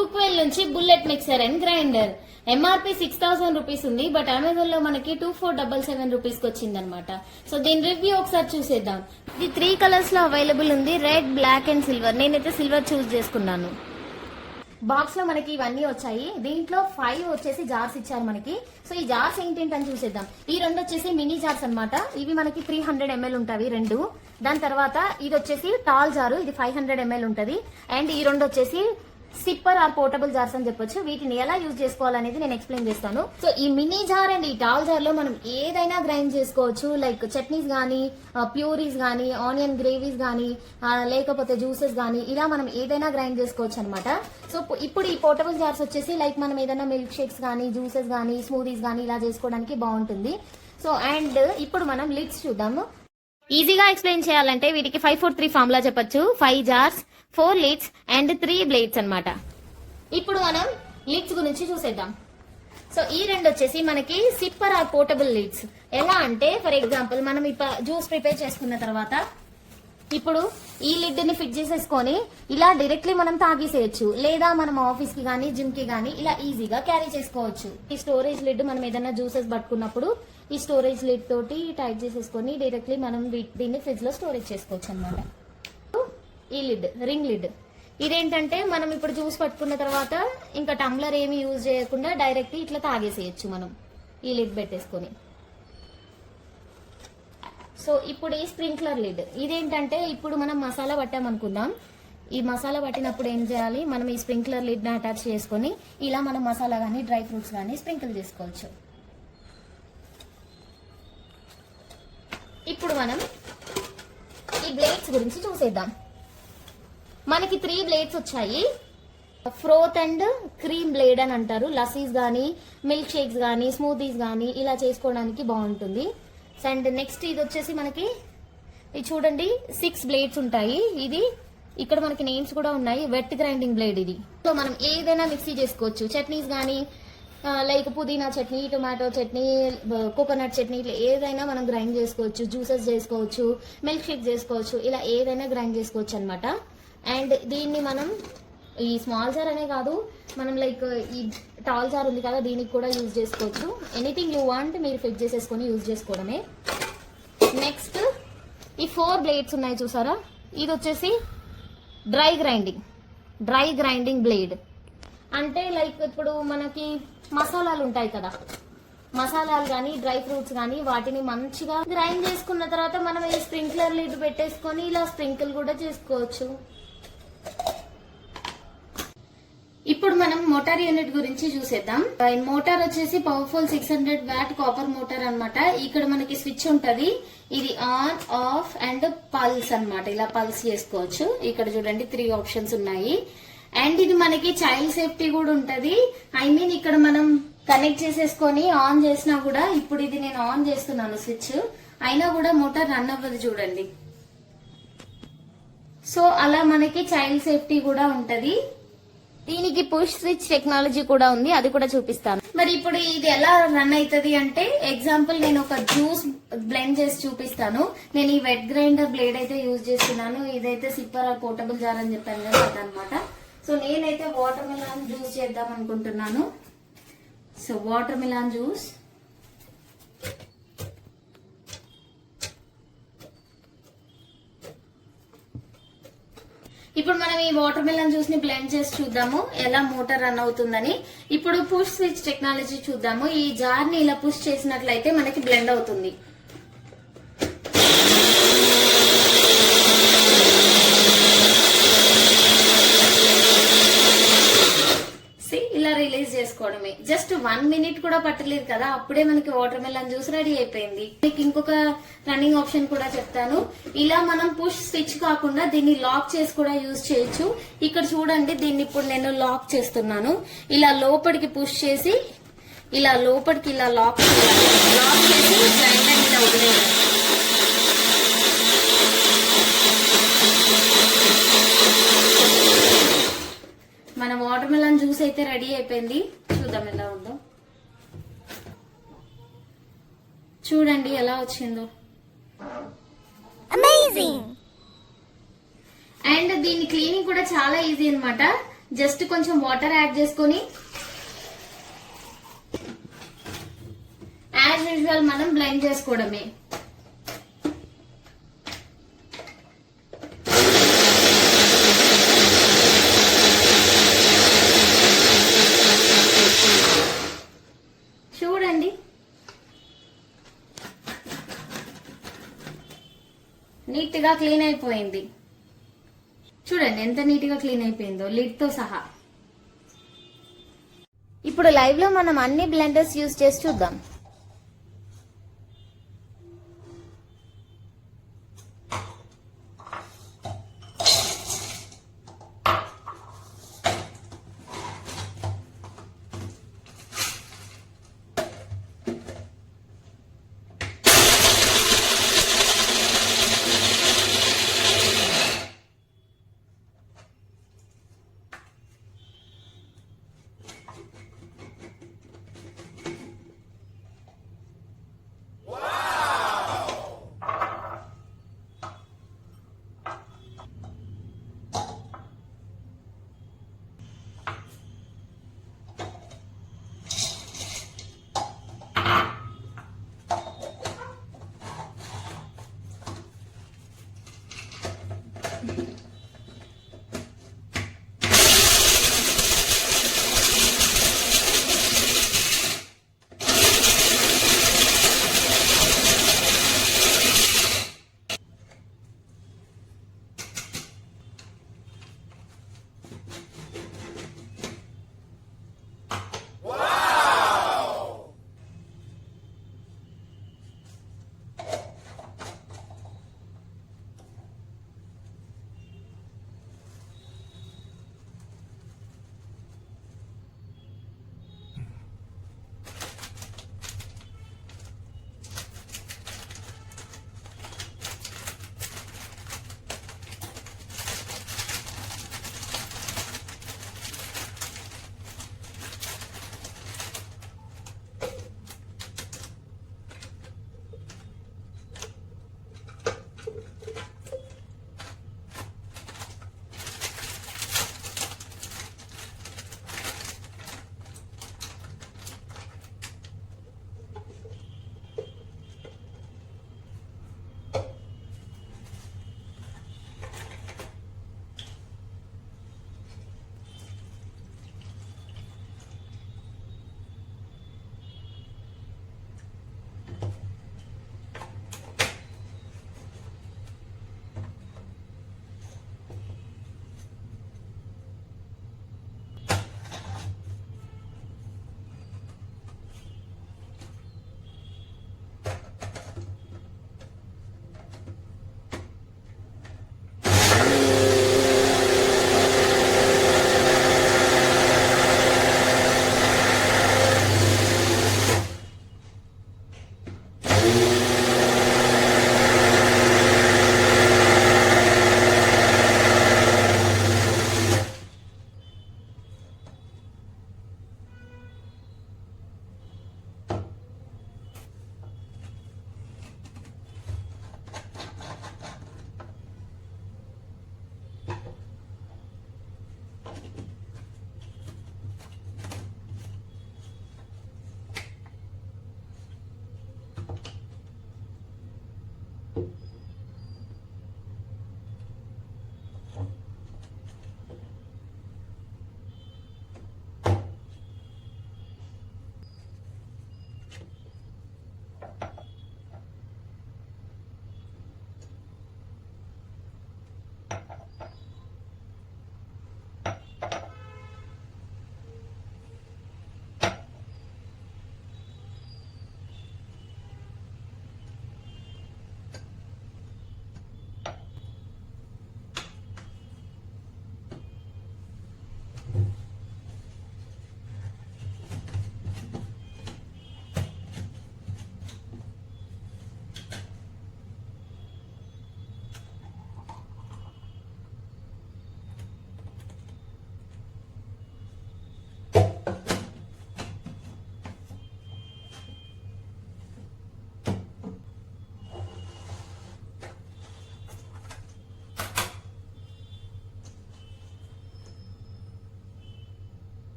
కుక్వెల్ నుంచి bullet mixer and grinder. MRP 6000 rupees ఉంది, but Amazon లో మనకి 2477 రూపీస్ కి వచ్చిందనమాట. సో దీని రివ్యూ ఒకసారి చూసేద్దాం. ఇది 3 కలర్స్ లో అవైలబుల్ ఉంది, రెడ్, బ్లాక్ అండ్ సిల్వర్. నేనైతే సిల్వర్ చూస్ చేసుకున్నాను. బాక్స్ లో మనకి ఇవన్నీ వచ్చాయి. దీంట్లో 5 వచ్చేసి జార్స్ ఇచ్చారు మనకి. సో ఈ జార్స్ ఏంటని చూసేద్దాం. ఈ 2 వచ్చేసి మినీ జార్స్ అన్నమాట. ఇవి మనకి 300 ml ఉంటాయి 2. దాని తర్వాత ఇది వచ్చేసి టాల్ జారు, ఇది 500 ml ఉంటది. అండ్ ఈ 2 వచ్చేసి సిప్పర్ ఆర్ పోర్టబుల్ జార్స్ అని చెప్పొచ్చు. వీటిని ఎలా యూజ్ చేసుకోవాలనేది నేను ఎక్స్ప్లెయిన్ చేస్తాను. సో ఈ మినీ జార్ అండ్ ఈ టాల్ జార్ లో మనం ఏదైనా గ్రైండ్ చేసుకోవచ్చు. లైక్ చట్నీస్ గానీ, ప్యూరీస్ గానీ, ఆనియన్ గ్రేవీస్ గానీ, లేకపోతే జ్యూసెస్ గానీ, ఇలా మనం ఏదైనా గ్రైండ్ చేసుకోవచ్చు అనమాట. సో ఇప్పుడు ఈ పోర్టబుల్ జార్స్ వచ్చేసి లైక్ మనం ఏదైనా మిల్క్ షేక్స్ గానీ, జ్యూసెస్ గానీ, స్మూదీస్ గానీ ఇలా చేసుకోవడానికి బాగుంటుంది. సో అండ్ ఇప్పుడు మనం లిడ్స్ చూద్దాము. ఈజీగా ఎక్స్ప్లెయిన్ చేయాలంటే వీటికి 5-4-3 ఫార్ములా చెప్పొచ్చు. 5 జార్స్, 4 లిడ్స్ అండ్ 3 బ్లేడ్స్ అన్నమాట. ఇప్పుడు మనం లిడ్స్ గురించి చూసేద్దాం. సో ఈ 2 వచ్చేసి మనకి సిప్పర్ ఆర్ పోర్టబుల్ లిడ్స్. ఎలా అంటే ఫర్ ఎగ్జాంపుల్ మనం ఇప్పుడు జ్యూస్ ప్రిపేర్ చేసుకున్న తర్వాత ఇప్పుడు ఈ లిడ్ ని ఫిట్ చేసేసుకొని ఇలా డైరెక్ట్లీ మనం తాగేసేయచ్చు, లేదా మనం ఆఫీస్ కి గానీ, జిమ్ కి గానీ ఇలా ఈజీగా క్యారీ చేసుకోవచ్చు. ఈ స్టోరేజ్ లిడ్ మనం ఏదైనా జ్యూసెస్ పట్టుకున్నప్పుడు ఈ స్టోరేజ్ లిడ్ తోటి టైట్ చేసేసుకొని డైరెక్ట్లీ మనం దీన్ని ఫ్రిడ్జ్ లో స్టోరేజ్ చేసుకోవచ్చు అనమాట. ఈ లిడ్, రింగ్ లిడ్, ఇదేంటంటే మనం ఇప్పుడు జ్యూస్ పట్టుకున్న తర్వాత ఇంకా టంబ్లర్ ఏమి యూజ్ చేయకుండా డైరెక్ట్ ఇట్లా తాగేసేయచ్చు మనం ఈ లిడ్ పెట్టేసుకొని. సో ఇప్పుడు ఈ స్ప్రింక్లర్ లిడ్, ఇదేంటంటే ఇప్పుడు మనం మసాలా పట్టామనుకుందాం. ఈ మసాలా పట్టినప్పుడు ఏం చేయాలి, మనం ఈ స్ప్రింక్లర్ లిడ్ ని అటాచ్ చేసుకొని ఇలా మనం మసాలా గానీ, డ్రై ఫ్రూట్స్ గానీ స్ప్రింకిల్ చేసుకోవచ్చు. ఇప్పుడు మనం ఈ బ్లేడ్స్ గురించి చూసేద్దాం. మనకి 3 బ్లేడ్స్ వచ్చాయి. ఫ్రోత్ అండ్ క్రీమ్ బ్లేడ్ అని అంటారు. లస్సీస్ గానీ, మిల్క్ షేక్స్ గానీ, స్మూదీస్ గానీ ఇలా చేసుకోవడానికి బాగుంటుంది. అండ్ నెక్స్ట్ ఇది వచ్చేసి మనకి ఇది చూడండి 6 బ్లేడ్స్ ఉంటాయి. ఇది ఇక్కడ మనకి నేమ్స్ కూడా ఉన్నాయి. వెట్ గ్రైండింగ్ బ్లేడ్ ఇది. సో మనం ఏదైనా మిక్సీ చేసుకోవచ్చు. చట్నీస్ గానీ, లైక్ పుదీనా చట్నీ, టొమాటో చట్నీ, కోకోనట్ చట్నీ ఇట్లా ఏదైనా మనం గ్రైండ్ చేసుకోవచ్చు. జ్యూసెస్ చేసుకోవచ్చు, మిల్క్ షేక్ చేసుకోవచ్చు, ఇలా ఏదైనా గ్రైండ్ చేసుకోవచ్చు అనమాట. అండ్ దీన్ని మనం ఈ స్మాల్ జార్ అనే కాదు, మనం లైక్ ఈ టాల్ జార్ ఉంది కదా దీనికి కూడా యూజ్ చేసుకోవచ్చు. ఎనీథింగ్ యూ వాంట్ మీరు ఫిట్ చేసేసుకొని యూజ్ చేసుకోవడమే. నెక్స్ట్ ఈ 4 బ్లేడ్స్ ఉన్నాయి చూసారా, ఇది వచ్చేసి డ్రై గ్రైండింగ్ బ్లేడ్. అంటే లైక్ ఇప్పుడు మనకి మసాలాలు ఉంటాయి కదా, మసాలాలు కానీ, డ్రై ఫ్రూట్స్ కానీ వాటిని మంచిగా గ్రైండ్ చేసుకున్న తర్వాత మనం ఈ స్ప్రింక్లర్ లిడ్ పెట్టేసుకొని ఇలా స్ప్రింకిల్ కూడా చేసుకోవచ్చు. ఇప్పుడు మనం మోటార్ యూనిట్ గురించి చూసేద్దాం. మోటార్ వచ్చేసి పవర్ఫుల్ 600 వాట్ కాపర్ మోటార్ అన్నమాట. ఇక్కడ మనకి స్విచ్ ఉంటది. ఇది ఆన్, ఆఫ్ అండ్ పల్స్ అన్నమాట. ఇలా పల్స్ చేసుకోవచ్చు. ఇక్కడ చూడండి 3 ఆప్షన్స్ ఉన్నాయి. అండ్ ఇది మనకి చైల్డ్ సేఫ్టీ కూడా ఉంటది. ఇక్కడ మనం కనెక్ట్ చేసేసుకొని ఆన్ చేసినా కూడా, ఇప్పుడు ఇది నేను ఆన్ చేస్తున్నాను స్విచ్, అయినా కూడా మోటార్ రన్ అవ్వదు చూడండి. సో అలా మనకి చైల్డ్ సేఫ్టీ కూడా ఉంటది. దీనికి పుష్ స్విచ్ టెక్నాలజీ కూడా ఉంది, అది కూడా చూపిస్తాను. మరి ఇప్పుడు ఇది ఎలా రన్ అవుతుంది అంటే, ఎగ్జాంపుల్ నేను ఒక జ్యూస్ బ్లెండ్ చేసి చూపిస్తాను. నేను ఈ వెట్ గ్రైండర్ బ్లేడ్ అయితే యూజ్ చేస్తున్నాను. ఇదైతే సిప్పర్ పోర్టబుల్ జార్ అని చెప్పాను కదా అదనమాట. సో నేనైతే వాటర్ మిలాన్ జ్యూస్ చేద్దాం అనుకుంటున్నాను. సో వాటర్ మిలాన్ జ్యూస్, ఇప్పుడు మనం ఈ వాటర్ మిలన్ జ్యూస్ ని బ్లెండ్ చేసి చూద్దాము ఎలా మోటార్ రన్ అవుతుందని. ఇప్పుడు పుష్ స్విచ్ టెక్నాలజీ చూద్దాము. ఈ జార్ ని ఇలా పుష్ చేసినట్లయితే మనకి బ్లెండ్ అవుతుంది. ఇలా రిలీజ్ చేసుకోవడమే. జస్ట్ 1 మినిట్ కూడా పట్టలేదు కదా, అప్పుడే మనకి వాటర్ మిలన్ జ్యూస్ రెడీ అయిపోయింది. మీకు ఇంకొక రన్నింగ్ ఆప్షన్ కూడా చెప్తాను. ఇలా మనం పుష్ స్విచ్ కాకుండా దీన్ని లాక్ చేసి కూడా యూజ్ చేయొచ్చు. ఇక్కడ చూడండి, దీన్ని ఇప్పుడు నేను లాక్ చేస్తున్నాను. ఇలా లోపలికి పుష్ చేసి ఇలా లోపలికి ఇలా లాక్ చేసి గ్రైండర్ ఇలా వదిలేయాలి. మన వాటర్ మిలన్ జ్యూస్ అయితే రెడీ అయిపోయింది. చూద్దాం ఎలా ఉందో. చూడండి ఎలా వచ్చిందో. అమేజింగ్. అండ్ దీని క్లీనింగ్ కూడా చాలా ఈజీ అన్నమాట. జస్ట్ కొంచెం వాటర్ యాడ్ చేసుకొని యాజ్ యూజువల్ మనం బ్లెండ్ చేసుకోవడమే. చూడండి నీట్ గా క్లీన్ అయిపోయింది. చూడండి ఎంత నీట్ గా క్లీన్ అయిపోయిందో లిడ్ తో సహా. ఇప్పుడు లైవ్ లో మనం అన్ని బ్లెండర్స్ యూజ్ చేసి చూద్దాం.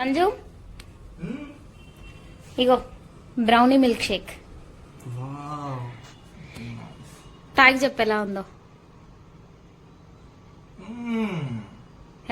అంజు ఇగో బ్రౌనీ మిల్క్ షేక్ వావ్ తాగి చెప్పు ఎలా ఉందో.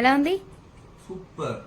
ఎలా ఉంది? సూపర్.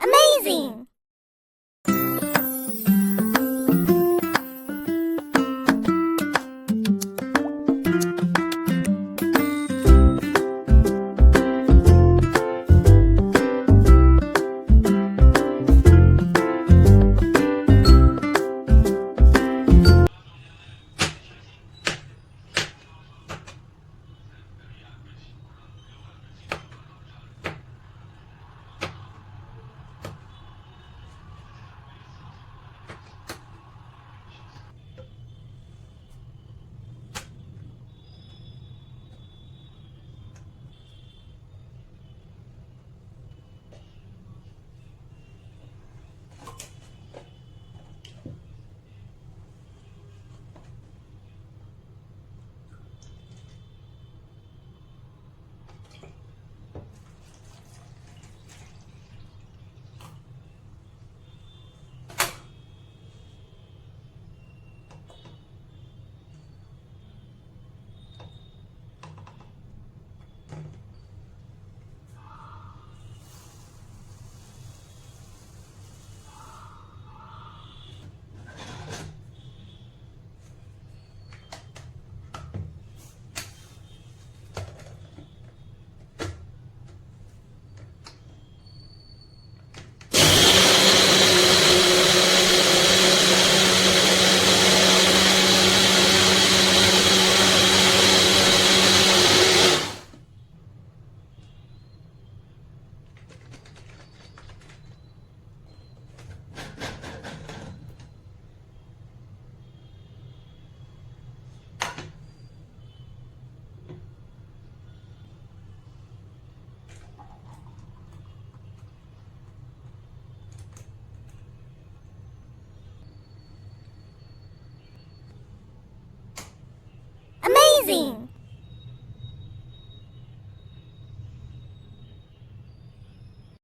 Amazing!